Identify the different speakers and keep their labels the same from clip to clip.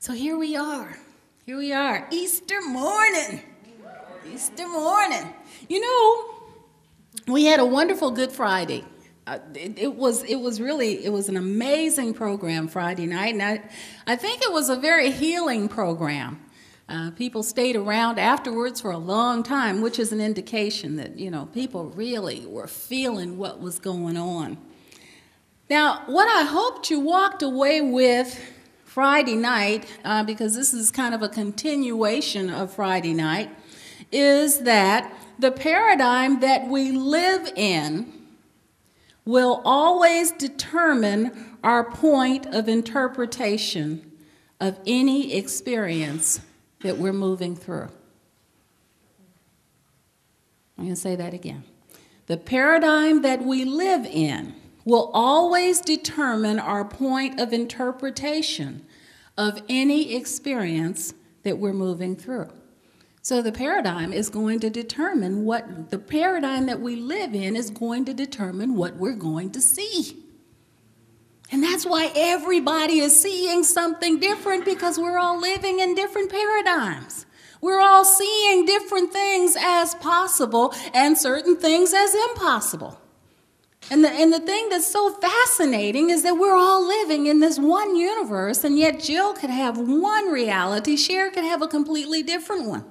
Speaker 1: So here we are. Here we are. Easter morning. Easter morning. You know, we had a wonderful Good Friday. It was an amazing program Friday night, and I think it was a very healing program. People stayed around afterwards for a long time, which is an indication that, people really were feeling what was going on. Now, what I hoped you walked away with Friday night, because this is kind of a continuation of Friday night, is that the paradigm that we live in will always determine our point of interpretation of any experience that we're moving through. I'm going to say that again. The paradigm that we live in will always determine our point of interpretation of any experience that we're moving through. So the paradigm is going to determine the paradigm that we live in is going to determine what we're going to see. And that's why everybody is seeing something different, because we're all living in different paradigms. We're all seeing different things as possible and certain things as impossible. And the thing that's so fascinating is that we're all living in this one universe, and yet Jill could have one reality, Cher could have a completely different one.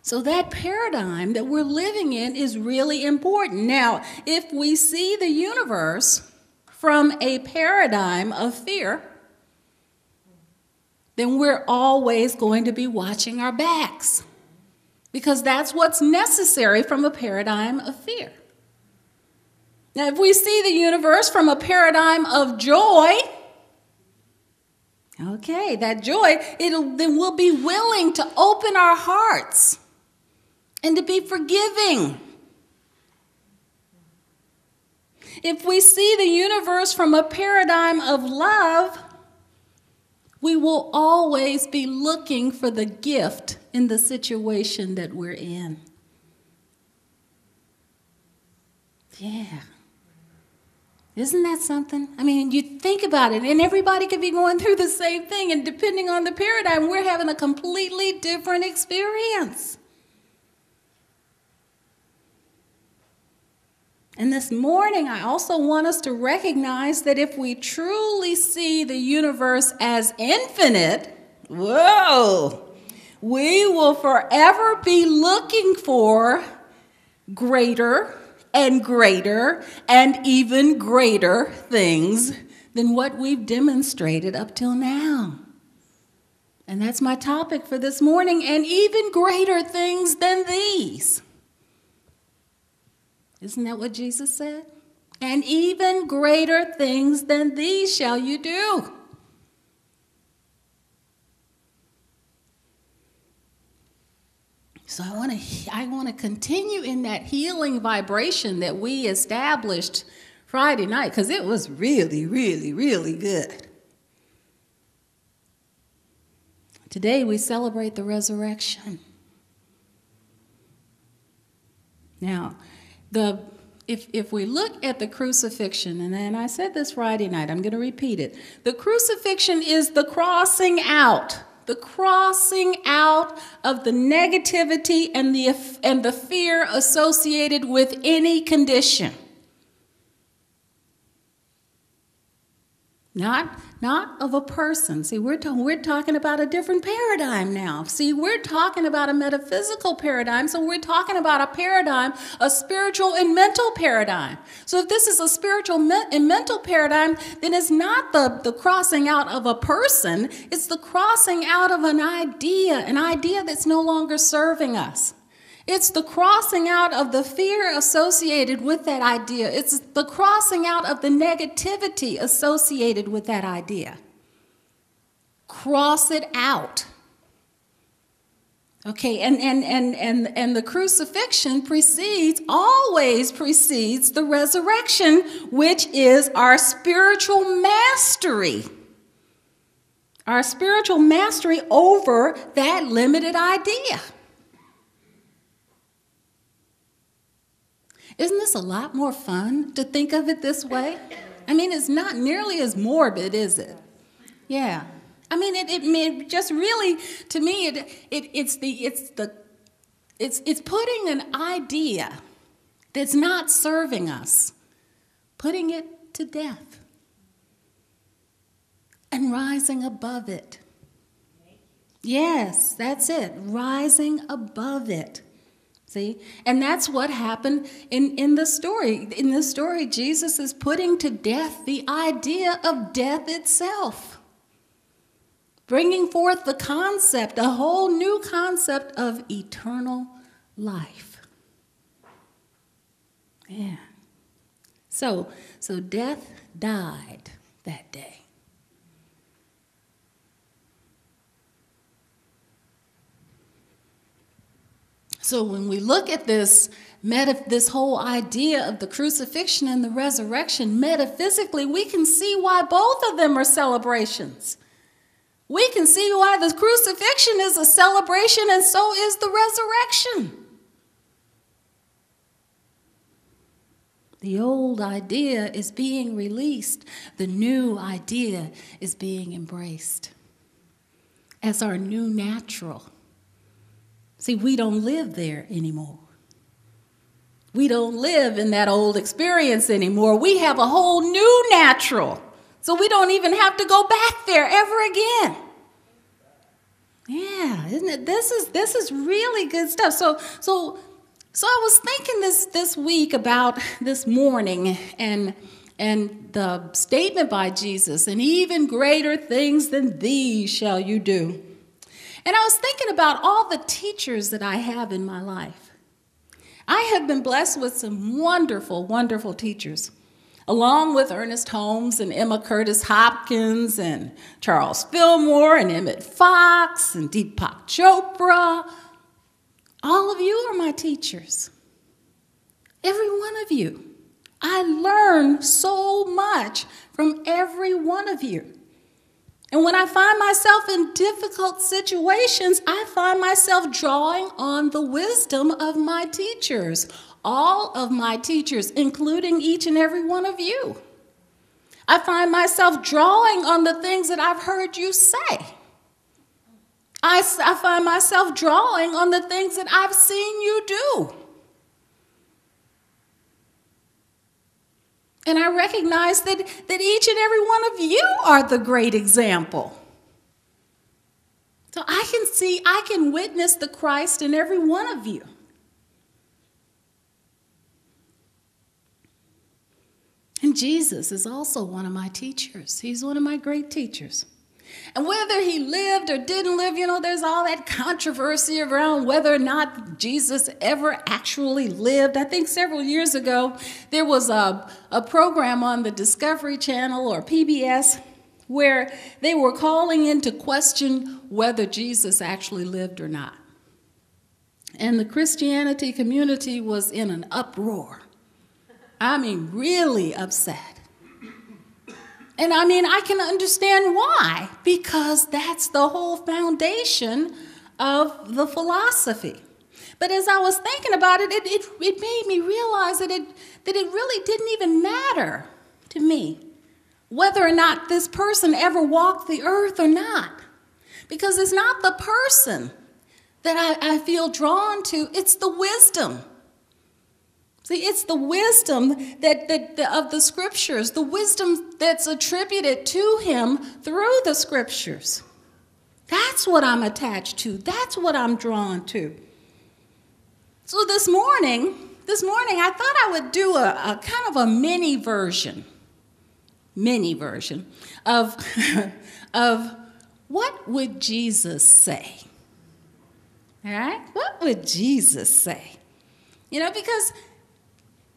Speaker 1: So that paradigm that we're living in is really important. Now, if we see the universe from a paradigm of fear, then we're always going to be watching our backs, because that's what's necessary from a paradigm of fear. Now, if we see the universe from a paradigm of joy, okay, that joy, then we'll be willing to open our hearts and to be forgiving. If we see the universe from a paradigm of love, we will always be looking for the gift in the situation that we're in. Yeah. Isn't that something? I mean, you think about it, and everybody could be going through the same thing, and depending on the paradigm, we're having a completely different experience. And this morning, I also want us to recognize that if we truly see the universe as infinite, whoa, we will forever be looking for greater and greater and even greater things than what we've demonstrated up till now. And that's my topic for this morning, and even greater things than these. Isn't that what Jesus said? And even greater things than these shall you do. So I want to continue in that healing vibration that we established Friday night, because it was really, really, really good. Today we celebrate the resurrection. Now, if we look at the crucifixion, and I said this Friday night, I'm going to repeat it. The crucifixion is the crossing out of the negativity and the fear associated with any condition. Not of a person. See, we're talking about a different paradigm now. See, we're talking about a metaphysical paradigm, so we're talking about a paradigm, a spiritual and mental paradigm. So if this is a spiritual and mental paradigm, then it's not the crossing out of a person, it's the crossing out of an idea that's no longer serving us. It's the crossing out of the fear associated with that idea. It's the crossing out of the negativity associated with that idea. Cross it out. Okay, and the crucifixion always precedes the resurrection, which is our spiritual mastery. Our spiritual mastery over that limited idea. Isn't this a lot more fun to think of it this way? I mean, it's not nearly as morbid, is it? Yeah. I mean, it just really, to me, it's putting an idea that's not serving us, putting it to death, and rising above it. Yes, that's it, rising above it. See? And that's what happened in the story. In this story, Jesus is putting to death the idea of death itself, bringing forth the concept, a whole new concept of eternal life. Yeah. So death died that day. So when we look at this whole idea of the crucifixion and the resurrection, metaphysically, we can see why both of them are celebrations. We can see why the crucifixion is a celebration and so is the resurrection. The old idea is being released. The new idea is being embraced as our new natural. See, we don't live there anymore. We don't live in that old experience anymore. We have a whole new natural. So we don't even have to go back there ever again. Yeah, isn't it? This is really good stuff. So I was thinking this week about this morning and the statement by Jesus, and even greater things than these shall you do. And I was thinking about all the teachers that I have in my life. I have been blessed with some wonderful, wonderful teachers, along with Ernest Holmes and Emma Curtis Hopkins and Charles Fillmore and Emmett Fox and Deepak Chopra. All of you are my teachers. Every one of you. I learn so much from every one of you. And when I find myself in difficult situations, I find myself drawing on the wisdom of my teachers, all of my teachers, including each and every one of you. I find myself drawing on the things that I've heard you say. I find myself drawing on the things that I've seen you do. And I recognize that each and every one of you are the great example. So I can witness the Christ in every one of you. And Jesus is also one of my teachers. He's one of my great teachers. And whether he lived or didn't live, there's all that controversy around whether or not Jesus ever actually lived. I think several years ago, there was a program on the Discovery Channel or PBS where they were calling into question whether Jesus actually lived or not. And the Christianity community was in an uproar. I mean, really upset. And I mean, I can understand why, because that's the whole foundation of the philosophy. But as I was thinking about it, it made me realize that it really didn't even matter to me whether or not this person ever walked the earth or not. Because it's not the person that I feel drawn to, it's the wisdom. See, it's the wisdom of the scriptures, the wisdom that's attributed to him through the scriptures. That's what I'm attached to. That's what I'm drawn to. So this morning I thought I would do a kind of a mini version of what would Jesus say? All right? What would Jesus say? Because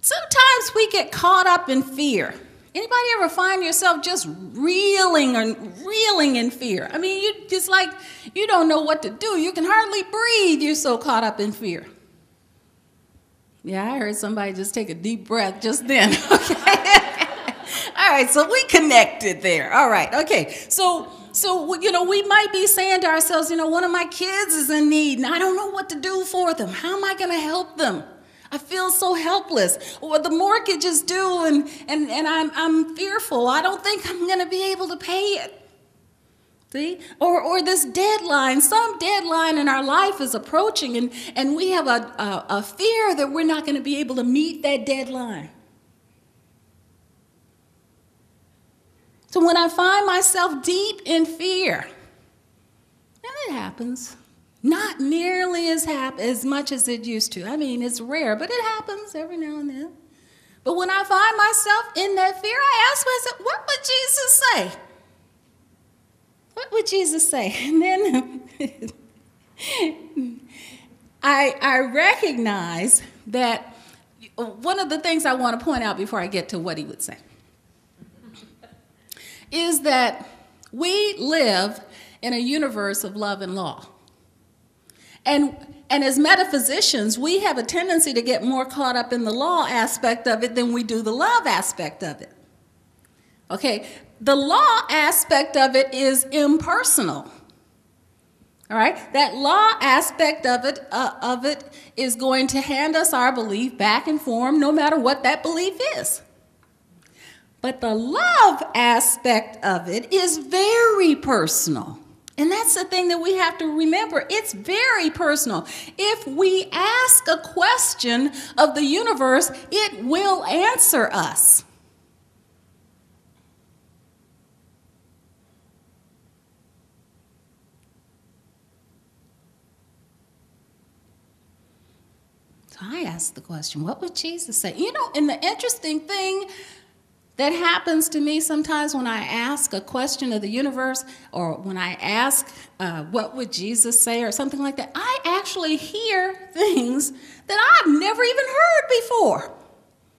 Speaker 1: sometimes we get caught up in fear. Anybody ever find yourself just reeling in fear? I mean, you just like, you don't know what to do. You can hardly breathe. You're so caught up in fear. Yeah, I heard somebody just take a deep breath just then. Okay. All right, so we connected there. All right, okay. So we might be saying to ourselves, one of my kids is in need, and I don't know what to do for them. How am I going to help them? I feel so helpless. Or the mortgage is due and I'm fearful. I don't think I'm going to be able to pay it. See? Or this deadline, some deadline in our life is approaching, and we have a fear that we're not going to be able to meet that deadline. So when I find myself deep in fear, and it happens, not nearly as much as it used to. I mean, it's rare, but it happens every now and then. But when I find myself in that fear, I ask myself, what would Jesus say? What would Jesus say? And then I recognize that one of the things I want to point out before I get to what he would say is that we live in a universe of love and law. And as metaphysicians, we have a tendency to get more caught up in the law aspect of it than we do the love aspect of it. Okay, the law aspect of it is impersonal. All right, that law aspect of it is going to hand us our belief back in form, no matter what that belief is. But the love aspect of it is very personal. And that's the thing that we have to remember. It's very personal. If we ask a question of the universe, it will answer us. So I asked the question, what would Jesus say? You know, and the interesting thing that happens to me sometimes when I ask a question of the universe, or when I ask, what would Jesus say, or something like that, I actually hear things that I've never even heard before.